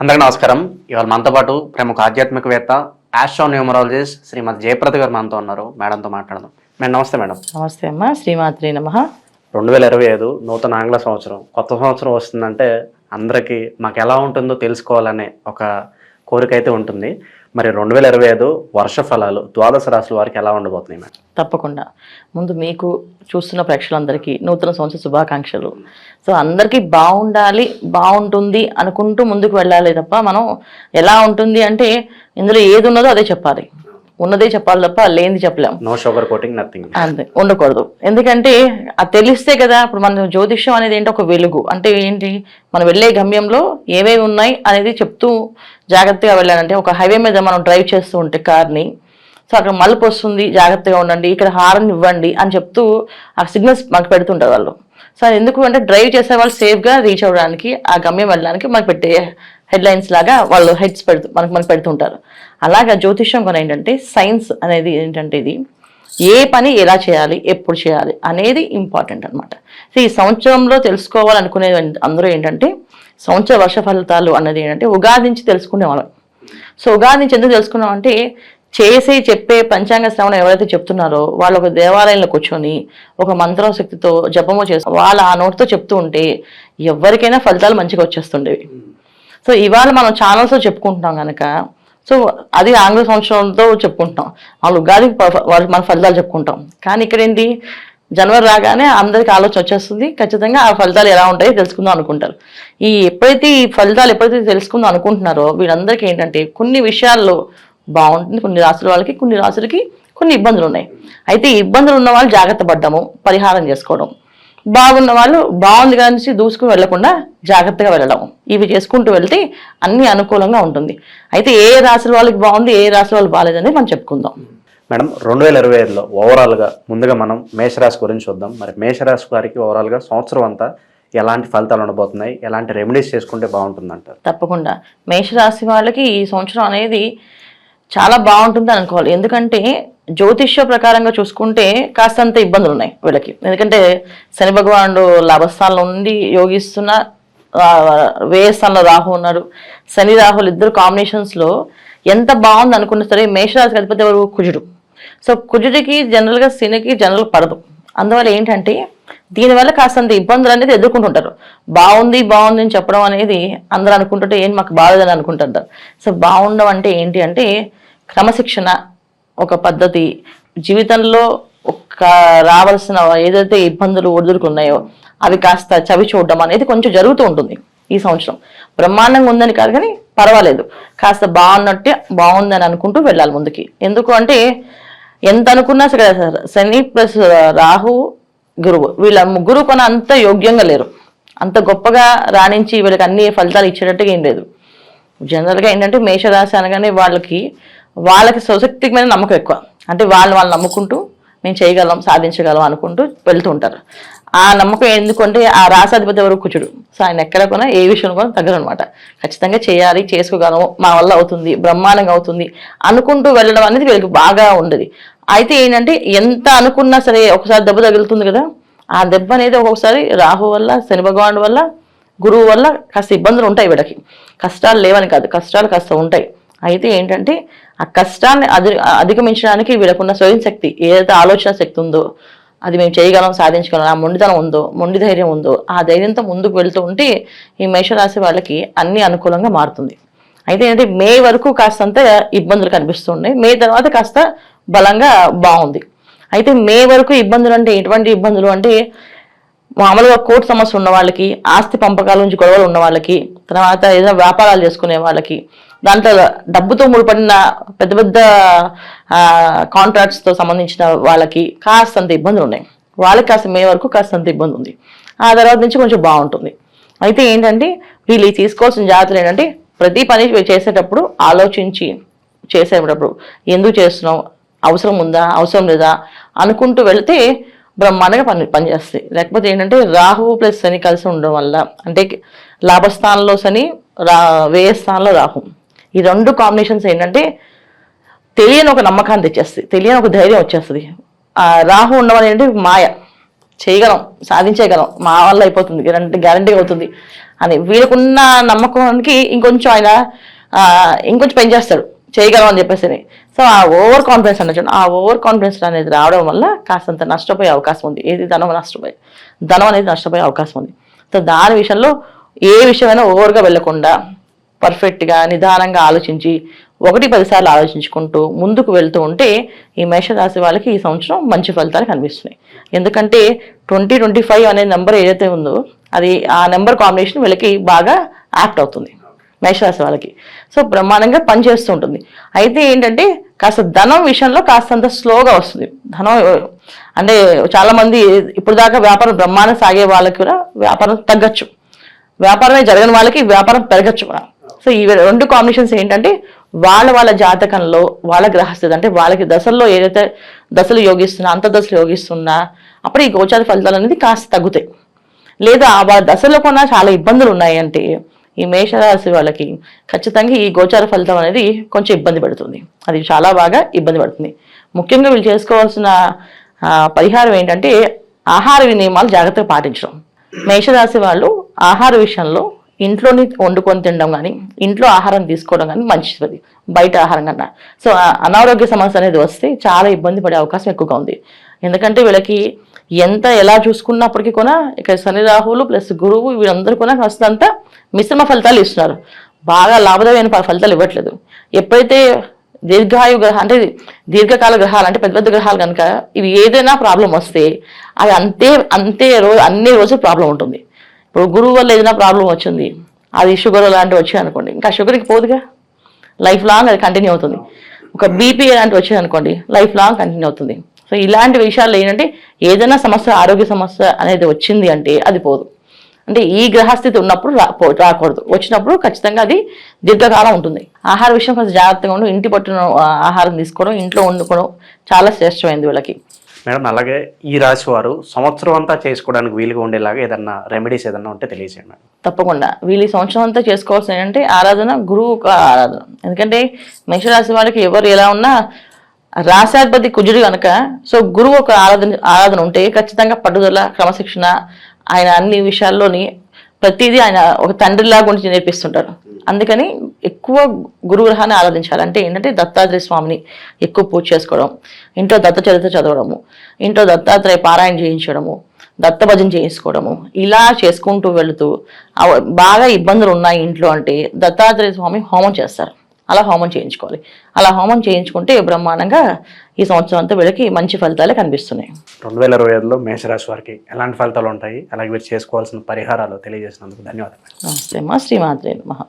అందరికీ నమస్కారం. ఇవాళ మనతో పాటు ప్రముఖ ఆధ్యాత్మికవేత్త ఆస్ట్రోన్యూమరాలజిస్ట్ శ్రీమతి జయప్రద గారు మనతో ఉన్నారు. మేడంతో మాట్లాడదాం. మేడం నమస్తే. మేడం నమస్తే అమ్మా. శ్రీమాత్రి నమః. 2025 నూతన ఆంగ్ల సంవత్సరం, కొత్త సంవత్సరం వస్తుందంటే అందరికీ మాకు ఎలా ఉంటుందో తెలుసుకోవాలనే ఒక కోరిక అయితే ఉంటుంది. మరి 2025 వర్ష ఫలాలు ద్వాదశ రాశుల వారికి ఎలా ఉండబోతున్నాయి మేడం? తప్పకుండా. ముందు మీకు చూస్తున్న ప్రేక్షకులందరికీ నూతన సంవత్సర శుభాకాంక్షలు. సో అందరికీ బాగుండాలి, బాగుంటుంది అనుకుంటూ ముందుకు వెళ్ళాలి తప్ప మనం ఎలా ఉంటుంది అంటే ఇందులో ఏది ఉన్నదో అదే చెప్పాలి, ఉన్నదే చెప్పాలి తప్ప లేనిది చెప్పలేము. No sugar coating, nothing. అంతే, ఉండకూడదు. ఎందుకంటే అది తెలిస్తే కదా. ఇప్పుడు మన జ్యోతిష్యం అనేది ఏంటి, ఒక వెలుగు అంటే ఏంటి, మనం వెళ్ళే గమ్యంలో ఏవేవి ఉన్నాయి అనేది చెప్తూ జాగ్రత్తగా వెళ్ళాలంటే, ఒక హైవే మీద మనం డ్రైవ్ చేస్తూ ఉంటే కార్ని, సో అక్కడ మలుపు వస్తుంది, జాగ్రత్తగా ఉండండి, ఇక్కడ హారన్ ఇవ్వండి అని చెప్తూ ఆ సిగ్నల్స్ మనకు పెడుతుంటారు వాళ్ళు. సో ఎందుకు అంటే డ్రైవ్ చేసే వాళ్ళు సేఫ్గా రీచ్ అవ్వడానికి, ఆ గమ్యం వెళ్ళడానికి మనకు పెట్టే హెడ్లైన్స్ లాగా వాళ్ళు హెడ్స్ మనకు పెడుతుంటారు. అలాగా జ్యోతిష్యం కూడా ఏంటంటే సైన్స్ అనేది ఏంటంటే ఇది ఏ పని ఎలా చేయాలి, ఎప్పుడు చేయాలి అనేది ఇంపార్టెంట్ అనమాట. సో ఈ సంవత్సరంలో తెలుసుకోవాలనుకునే అందరూ ఏంటంటే సంవత్సర వర్ష ఫలితాలు అన్నది ఏంటంటే ఉగాది నుంచి తెలుసుకునేవాళ్ళం. సో ఉగాది నుంచి ఎందుకు తెలుసుకున్నాం అంటే చెప్పే పంచాంగ శ్రవణం ఎవరైతే చెప్తున్నారో వాళ్ళు ఒక దేవాలయంలో కూర్చొని ఒక మంత్రం శక్తితో జపము చేస్తూ వాళ్ళు ఆ నోటితో చెప్తూ ఉంటే ఎవరికైనా ఫలితాలు మంచిగా వచ్చేస్తుండేవి. సో ఇవాళ మనం ఛానల్స్లో చెప్పుకుంటున్నాం కనుక, సో అది ఆంగ్ల సంవత్సరంతో చెప్పుకుంటున్నాం, వాళ్ళు ఉగాది మన ఫలితాలు చెప్పుకుంటాం. కానీ ఇక్కడ ఏంటి, జనవరి రాగానే అందరికి ఆలోచన వచ్చేస్తుంది, ఖచ్చితంగా ఆ ఫలితాలు ఎలా ఉంటాయో తెలుసుకుందాం అనుకుంటారు. ఎప్పుడైతే ఈ ఫలితాలు తెలుసుకుందాం అనుకుంటున్నారో వీళ్ళందరికీ ఏంటంటే కొన్ని విషయాల్లో బాగుంటుంది, కొన్ని రాసుల వాళ్ళకి, కొన్ని రాసులకి కొన్ని ఇబ్బందులు ఉన్నాయి. అయితే ఈ ఇబ్బందులు ఉన్న వాళ్ళు జాగ్రత్త పడ్డము, పరిహారం చేసుకోవడం, బాగున్న వాళ్ళు బాగుంది కానీ దూసుకుని వెళ్లకుండా జాగ్రత్తగా వెళ్ళడం, ఇవి చేసుకుంటూ వెళ్తే అన్ని అనుకూలంగా ఉంటుంది. అయితే ఏ రాశుల వాళ్ళకి బాగుంది, ఏ రాశుల వాళ్ళు బాగాలేదని మనం చెప్పుకుందాం. మేడం 2025లో ఓవరాల్గా ముందుగా మనం మేషరాశి గురించి చూద్దాం. మరి మేషరాశి వారికి ఓవరాల్గా సంవత్సరం అంతా ఎలాంటి ఫలితాలు ఉండబోతున్నాయి, ఎలాంటి రెమెడీస్ చేసుకుంటే బాగుంటుందంటారు? తప్పకుండా మేషరాశి వాళ్ళకి ఈ సంవత్సరం అనేది చాలా బాగుంటుంది అనుకోవాలి. ఎందుకంటే జ్యోతిష్య ప్రకారంగా చూసుకుంటే కాస్తంత ఇబ్బందులు ఉన్నాయి వీళ్ళకి. ఎందుకంటే శని భగవానుడు లాభస్థానంలో ఉండి యోగిస్తున్న, వ్యయస్థానంలో రాహు ఉన్నాడు. శని రాహులు ఇద్దరు కాంబినేషన్స్లో ఎంత బాగుంది అనుకున్నా సరే మేషరాశికి అధిపతి ఎవరు, కుజుడు. సో కుజుడికి జనరల్గా శనికి జనరల్ పడదు. అందువల్ల ఏంటంటే దీనివల్ల కాస్తంత ఇబ్బందులు అనేది ఎదుర్కొంటుంటారు. బాగుంది అని చెప్పడం అనేది అందరూ అనుకుంటుంటే ఏంటి మాకు బాగోదని అనుకుంటుంటారు. సో బాగుండడం అంటే ఏంటి అంటే క్రమశిక్షణ, ఒక పద్ధతి, జీవితంలో ఒక రావాల్సిన ఏదైతే ఇబ్బందులు ఒడిదుడుకున్నాయో అవి కాస్త చవి చూడడం అనేది కొంచెం జరుగుతూ ఉంటుంది. ఈ సంవత్సరం బ్రహ్మాండంగా ఉందని కాదు కానీ పర్వాలేదు, కాస్త బాగుందని అనుకుంటూ వెళ్ళాలి ముందుకి. ఎందుకు అంటే ఎంత అనుకున్నా సరే శని ప్లస్ రాహు గురువు, వీళ్ళ ముగ్గురు కొన అంత యోగ్యంగా లేరు, అంత గొప్పగా రాణించి వీళ్ళకి అన్ని ఫలితాలు ఇచ్చేటట్టుగా ఏం లేదు. జనరల్గా ఏంటంటే మేషరాశి అనగానే వాళ్ళకి స్వశక్తి మీద నమ్మకం ఎక్కువ. అంటే వాళ్ళు నమ్ముకుంటూ మేము చేయగలం, సాధించగలం అనుకుంటూ వెళ్తూ ఉంటారు. ఆ నమ్మకం ఎందుకంటే ఆ రాశాధిపతి ఎవరు, కుజుడు. సో ఆయన ఎక్కడ కొనా ఏ విషయంలో కూడా తగ్గరు అనమాట. ఖచ్చితంగా చేయాలి, చేసుకోగలము, మా వల్ల అవుతుంది, బ్రహ్మాండంగా అవుతుంది అనుకుంటూ వెళ్ళడం అనేది వీళ్ళకి బాగా ఉండదు. అయితే ఏంటంటే ఎంత అనుకున్నా సరే ఒకసారి దెబ్బ తగులుతుంది కదా, ఆ దెబ్బ అనేది ఒక్కొక్కసారి రాహు వల్ల, శని భగవానుడు వల్ల, గురువు వల్ల కాస్త ఇబ్బందులు ఉంటాయి వీళ్ళకి. కష్టాలు లేవని కాదు, కష్టాలు కాస్త ఉంటాయి. అయితే ఏంటంటే ఆ కష్టాన్ని అధిగమించడానికి వీళ్ళకున్న స్వయం శక్తి, ఏదైతే ఆలోచన శక్తి ఉందో అది మేము చేయగలం, సాధించగలం, ఆ మొండితనం ఉందో, మొండి ధైర్యం ఉందో, ఆ ధైర్యంతో ముందుకు వెళ్తూ ఉంటే ఈ మేషరాశి వాళ్ళకి అన్ని అనుకూలంగా మారుతుంది. అయితే ఏంటంటే మే వరకు కాస్తంత ఇబ్బందులు కనిపిస్తున్నాయి, మే తర్వాత కాస్త బలంగా బాగుంది. అయితే మే వరకు ఇబ్బందులు అంటే ఎటువంటి ఇబ్బందులు అంటే మామూలుగా కోర్టు సమస్య ఉన్న వాళ్ళకి, ఆస్తి పంపకాల నుంచి గొడవలు ఉన్న వాళ్ళకి, తర్వాత ఏదైనా వ్యాపారాలు చేసుకునే వాళ్ళకి, దాంట్లో డబ్బుతో ముడిపడిన పెద్ద పెద్ద కాంట్రాక్ట్స్తో సంబంధించిన వాళ్ళకి కాస్తంత ఇబ్బందులు ఉన్నాయి. వాళ్ళకి కాస్త మే వరకు కాస్తంత ఇబ్బంది ఉంది. ఆ తర్వాత నుంచి కొంచెం బాగుంటుంది. అయితే ఏంటంటే వీళ్ళు తీసుకోవాల్సిన జాగ్రత్తలు ఏంటంటే ప్రతి పని చేసేటప్పుడు ఆలోచించి చేసేటప్పుడు ఎందుకు చేస్తున్నాం, అవసరం ఉందా, అవసరం లేదా అనుకుంటూ వెళితే బ్రహ్మాండంగా పనిచేస్తాయి. లేకపోతే ఏంటంటే రాహు ప్లస్ శని కలిసి ఉండడం వల్ల, అంటే లాభస్థానంలో శని, వ్యయస్థానంలో రాహు, ఈ రెండు కాంబినేషన్స్ ఏంటంటే తెలియని ఒక నమ్మకాన్ని తెచ్చేస్తుంది, తెలియని ఒక ధైర్యం వచ్చేస్తుంది. రాహు ఉండడం ఏంటంటే మాయ, చేయగలం, సాధించేయగలం, మా వల్ల అయిపోతుంది, గ్యారంటీ అవుతుంది అని వీళ్ళకున్న నమ్మకానికి ఇంకొంచెం ఆయన ఇంకొంచెం పెంచేస్తాడు, చేయగలం అని చెప్పేసి. సో ఆ ఓవర్ కాన్ఫిడెన్స్ అన్న చూడండి, ఆ ఓవర్ కాన్ఫిడెన్స్ అనేది రావడం వల్ల కాస్తంత నష్టపోయే అవకాశం ఉంది. ఏది ధనం అనేది నష్టపోయే అవకాశం ఉంది. సో దాని విషయంలో ఏ విషయమైనా ఓవర్గా వెళ్లకుండా పర్ఫెక్ట్గా నిదానంగా ఆలోచించి 1-10 సార్లు ఆలోచించుకుంటూ ముందుకు వెళ్తూ ఉంటే ఈ మేషరాశి వాళ్ళకి ఈ సంవత్సరం మంచి ఫలితాలు కనిపిస్తున్నాయి. ఎందుకంటే 2025 అనే నెంబర్ ఏదైతే ఉందో అది ఆ నెంబర్ కాంబినేషన్ వీళ్ళకి బాగా యాక్ట్ అవుతుంది మేషరాశి వాళ్ళకి. సో బ్రహ్మాండంగా పనిచేస్తూ ఉంటుంది. అయితే ఏంటంటే కాస్త ధనం విషయంలో కాస్తంత స్లోగా వస్తుంది. ధనం అంటే చాలా మంది ఇప్పుడు దాకా వ్యాపారం బ్రహ్మాండం సాగే వాళ్ళకి కూడా వ్యాపారం తగ్గచ్చు, వ్యాపారమే జరగని వాళ్ళకి వ్యాపారం పెరగచ్చు కూడా. సో ఈ 2 కాంబినేషన్స్ ఏంటంటే వాళ్ళ జాతకంలో వాళ్ళ గ్రహస్థితి అంటే వాళ్ళకి దశల్లో ఏదైతే దశలు యోగిస్తున్నా అంతర్దశలు యోగిస్తున్నా అప్పుడు ఈ గోచార ఫలితాలు అనేది కాస్త తగ్గుతాయి. లేదా వాళ్ళ దశలో కొన్నా చాలా ఇబ్బందులు ఉన్నాయి అంటే ఈ మేషరాశి వాళ్ళకి ఖచ్చితంగా ఈ గోచార ఫలితం అనేది కొంచెం ఇబ్బంది పెడుతుంది. అది చాలా బాగా ఇబ్బంది పడుతుంది. ముఖ్యంగా వీళ్ళు చేసుకోవాల్సిన పరిహారం ఏంటంటే ఆహార నియమాలు జాగ్రత్తగా పాటించడం. మేషరాశి వాళ్ళు ఆహార విషయంలో ఇంట్లోని వండుకొని తినడం కానీ ఇంట్లో ఆహారం తీసుకోవడం కానీ మంచిది బయట ఆహారం కన్నా. సో అనారోగ్య సమస్య అనేది వస్తే చాలా ఇబ్బంది పడే అవకాశం ఎక్కువగా ఉంది. ఎందుకంటే వీళ్ళకి ఎలా చూసుకున్నప్పటికీ కూడా ఇక్కడ శని రాహువులు ప్లస్ గురువు వీళ్ళందరూ కూడా కాస్తంత మిశ్రమ ఫలితాలు ఇస్తున్నారు, బాగా లాభదాయమైన ఫలితాలు ఇవ్వట్లేదు. ఎప్పుడైతే దీర్ఘాయు గ్రహం అంటే దీర్ఘకాల గ్రహాలు అంటే పెద్ద పెద్ద గ్రహాలు కనుక ఇవి ఏదైనా ప్రాబ్లం వస్తే అది అన్ని రోజులు ప్రాబ్లం ఉంటుంది. ఇప్పుడు గురువు వల్ల ఏదైనా ప్రాబ్లం వచ్చింది, అది షుగర్ లాంటివి వచ్చాయి అనుకోండి, ఇంకా షుగర్కి పోదుగా, లైఫ్ లాంగ్ అది కంటిన్యూ అవుతుంది. ఒక బీపీ లాంటివి వచ్చాయి అనుకోండి, లైఫ్ లాంగ్ కంటిన్యూ అవుతుంది. సో ఇలాంటి విషయాలు ఏంటంటే ఏదైనా సమస్య ఆరోగ్య సమస్య అనేది వచ్చింది అంటే అది పోదు. అంటే ఈ గ్రహస్థితి ఉన్నప్పుడు రాకూడదు, వచ్చినప్పుడు ఖచ్చితంగా అది దీర్ఘకాలం ఉంటుంది. ఆహార విషయం కొంచెం జాగ్రత్తగా ఉండి ఇంటి పట్టున ఆహారం తీసుకోవడం, ఇంట్లో వండుకోవడం చాలా శ్రేష్టమైంది వీళ్ళకి. మేడం అలాగే ఈ రాశి వారు సంవత్సరం అంతా చేసుకోవడానికి వీలుగా ఉండేలాగా ఏదన్నా రెమెడీస్ ఏదన్నా ఉంటే తెలియజేయండి మేడం. తప్పకుండా వీళ్ళు ఈ సంవత్సరం అంతా చేసుకోవాల్సిన ఏంటంటే ఆరాధన, గురువు ఆరాధన. ఎందుకంటే మేషరాశి వాళ్ళకి ఎవరు ఎలా ఉన్నా రాశాధిపతి కుజుడు కనుక సో గురువు ఒక ఆరాధన ఉంటే ఖచ్చితంగా పట్టుదల, క్రమశిక్షణ, ఆయన అన్ని విషయాల్లోని ప్రతిదీ ఆయన ఒక తండ్రిలాగా ఉండి నేర్పిస్తుంటారు. అందుకని ఎక్కువ గురుగ్రహాన్ని ఆరాధించాలి. అంటే ఏంటంటే దత్తాత్రేయ స్వామిని ఎక్కువ పూజ చేసుకోవడం, ఇంట్లో దత్త చరిత్ర చదవడము, ఇంట్లో దత్తాత్రేయ పారాయణ చేయించడము, దత్త భజన చేసుకోవడము, ఇలా చేసుకుంటూ వెళుతూ బాగా ఇబ్బందులు ఉన్నాయి ఇంట్లో అంటే దత్తాత్రేయ స్వామి హోమం చేస్తారు. అలా హోమం చేయించుకోవాలి. అలా హోమం చేయించుకుంటే బ్రహ్మాండంగా ఈ సంవత్సరం అంతా వీళ్ళకి మంచి ఫలితాలే కనిపిస్తున్నాయి. 2025లో మేషరాశి వారికి ఎలాంటి ఫలితాలు ఉంటాయి, అలాగే మీరు చేసుకోవాల్సిన పరిహారాలు తెలియజేసినందుకు ధన్యవాదాలు. నమస్తే అమ్మా. శ్రీమాత్రే నమః.